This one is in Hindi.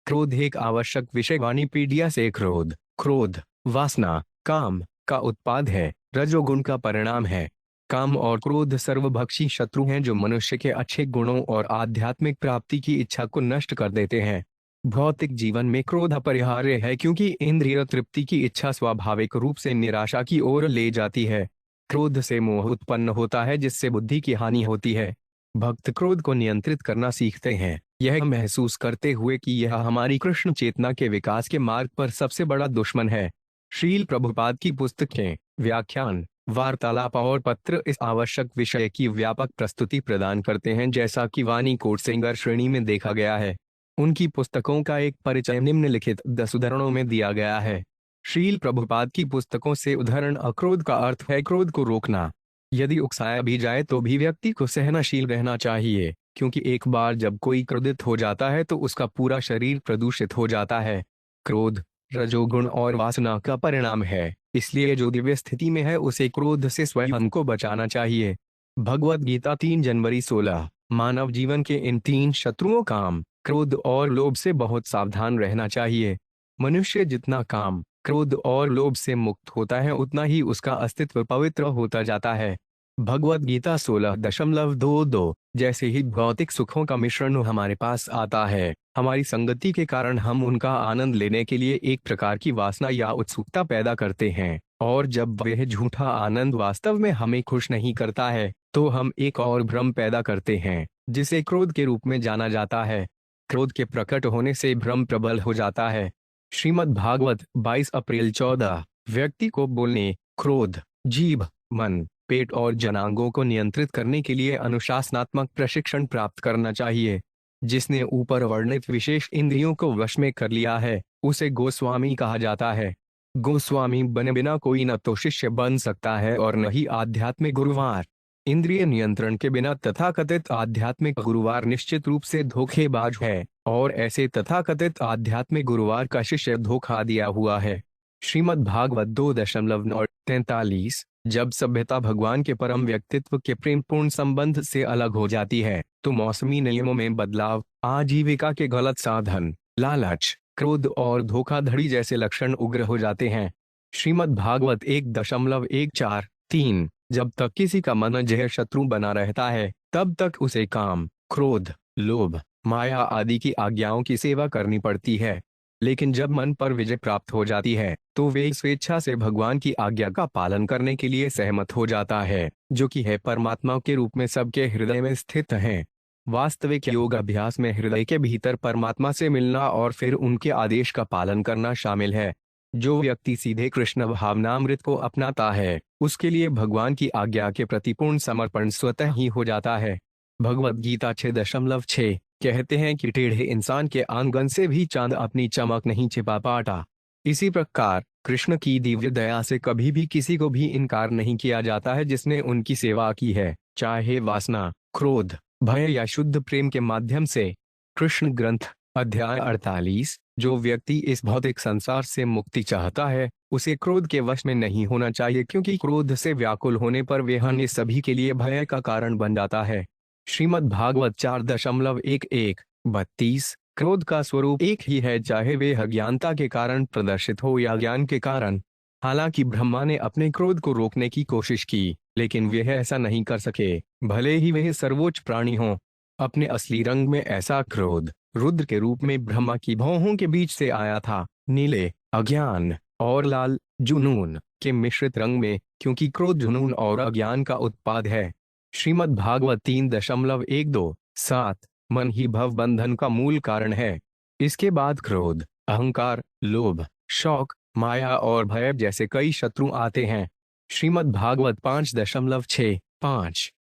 क्रोध एक आवश्यक विषय वाणीपीडिया से क्रोध वासना काम का उत्पाद है, रजोगुण का परिणाम है। काम और क्रोध सर्वभक्षी शत्रु हैं जो मनुष्य के अच्छे गुणों और आध्यात्मिक प्राप्ति की इच्छा को नष्ट कर देते हैं। भौतिक जीवन में क्रोध अपरिहार्य है क्योंकि इंद्रिय तृप्ति की इच्छा स्वाभाविक रूप से निराशा की ओर ले जाती है। क्रोध से मोह उत्पन्न होता है जिससे बुद्धि की हानि होती है। भक्त क्रोध को नियंत्रित करना सीखते हैं, यह महसूस करते हुए कि यह हमारी कृष्ण चेतना के विकास के मार्ग पर सबसे बड़ा दुश्मन है। श्रील प्रभुपाद की पुस्तकें, व्याख्यान, वार्तालाप और पत्र इस आवश्यक विषय की व्यापक प्रस्तुति प्रदान करते हैं, जैसा कि वाणी कोट सिंगर श्रेणी में देखा गया है। उनकी पुस्तकों का एक परिचय निम्नलिखित 10 उदाहरणों में दिया गया है। श्रील प्रभुपाद की पुस्तकों से उदाहरण। अक्रोध का अर्थ है क्रोध को रोकना। यदि उकसाया भी जाए तो भी व्यक्ति को सहनशील रहना चाहिए, क्योंकि एक बार जब कोई क्रोधित हो जाता है तो उसका पूरा शरीर प्रदूषित हो जाता है। क्रोध रजोगुण और वासना का परिणाम है, इसलिए जो दिव्य स्थिति में है उसे क्रोध से स्वयं को बचाना चाहिए। भगवत गीता 3 जनवरी 16। मानव जीवन के इन 3 शत्रुओं काम, क्रोध और लोभ से बहुत सावधान रहना चाहिए। मनुष्य जितना काम, क्रोध और लोभ से मुक्त होता है उतना ही उसका अस्तित्व पवित्र होता जाता है। भगवत गीता 16.22। जैसे ही भौतिक सुखों का मिश्रण हमारे पास आता है, हमारी संगति के कारण हम उनका आनंद लेने के लिए एक प्रकार की वासना या उत्सुकता पैदा करते हैं, और जब वह झूठा आनंद वास्तव में हमें खुश नहीं करता है तो हम एक और भ्रम पैदा करते हैं, जिसे क्रोध के रूप में जाना जाता है। क्रोध के प्रकट होने से भ्रम प्रबल हो जाता है। श्रीमद् भागवत 22 अप्रैल 14। व्यक्ति को बोलने, क्रोध, जीभ, मन, पेट और जनांगों को नियंत्रित करने के लिए अनुशासनात्मक प्रशिक्षण प्राप्त करना चाहिए। जिसने ऊपर वर्णित विशेष इंद्रियों को वश में कर लिया है उसे गोस्वामी कहा जाता है। गोस्वामी बने बिना कोई न तो शिष्य बन सकता है और न ही आध्यात्मिक गुरुवार। इंद्रिय नियंत्रण के बिना तथाकथित आध्यात्मिक गुरुवार निश्चित रूप से धोखेबाज है, और ऐसे तथाकथित आध्यात्मिक गुरुवार का शिष्य धोखा दिया हुआ है। श्रीमद् भागवत 2.43। जब सभ्यता भगवान के परम व्यक्तित्व के प्रेमपूर्ण संबंध से अलग हो जाती है तो मौसमी नियमों में बदलाव, आजीविका के गलत साधन, लालच, क्रोध और धोखाधड़ी जैसे लक्षण उग्र हो जाते हैं। श्रीमद् भागवत 1.143। जब तक किसी का मन जहर शत्रु बना रहता है तब तक उसे काम, क्रोध, लोभ, माया आदि की आज्ञाओं की सेवा करनी पड़ती है। लेकिन जब मन पर विजय प्राप्त हो जाती है तो वे स्वेच्छा से भगवान की आज्ञा का पालन करने के लिए सहमत हो जाता है, जो कि है परमात्मा के रूप में सबके हृदय में स्थित हैं। वास्तविक योग अभ्यास में हृदय के भीतर परमात्मा से मिलना और फिर उनके आदेश का पालन करना शामिल है। जो व्यक्ति सीधे कृष्ण भावनामृत को अपनाता है उसके लिए भगवान की आज्ञा के प्रति पूर्ण समर्पण स्वतः ही हो जाता है। भगवत गीता 6.6 कहते हैं कि टेढ़े इंसान के आंगन से भी चांद अपनी चमक नहीं छिपा पाता। इसी प्रकार कृष्ण की दिव्य दया से कभी भी किसी को भी इनकार नहीं किया जाता है जिसने उनकी सेवा की है, चाहे वासना, क्रोध, भय या शुद्ध प्रेम के माध्यम से। कृष्ण ग्रंथ अध्याय 48। जो व्यक्ति इस भौतिक संसार से मुक्ति चाहता है उसे क्रोध के वश में नहीं होना चाहिए, क्योंकि क्रोध से व्याकुल होने पर वह अन्य सभी के लिए भय का कारण बन जाता है। श्रीमद् भागवत 4.11-32। क्रोध का स्वरूप एक ही है, चाहे वे अज्ञानता के कारण प्रदर्शित हो या ज्ञान के कारण। हालांकि ब्रह्मा ने अपने क्रोध को रोकने की कोशिश की, लेकिन वह ऐसा नहीं कर सके, भले ही वह सर्वोच्च प्राणी हो। अपने असली रंग में ऐसा क्रोध रुद्र के रूप में ब्रह्मा की भौहों के बीच से आया था, नीले अज्ञान और लाल जुनून के मिश्रित रंग में, क्योंकि क्रोध जुनून और अज्ञान का उत्पाद है। श्रीमद् भागवत 3.12-7। मन ही भव बंधन का मूल कारण है। इसके बाद क्रोध, अहंकार, लोभ, शौक, माया और भय जैसे कई शत्रु आते हैं। श्रीमद् भागवत 5.6-5।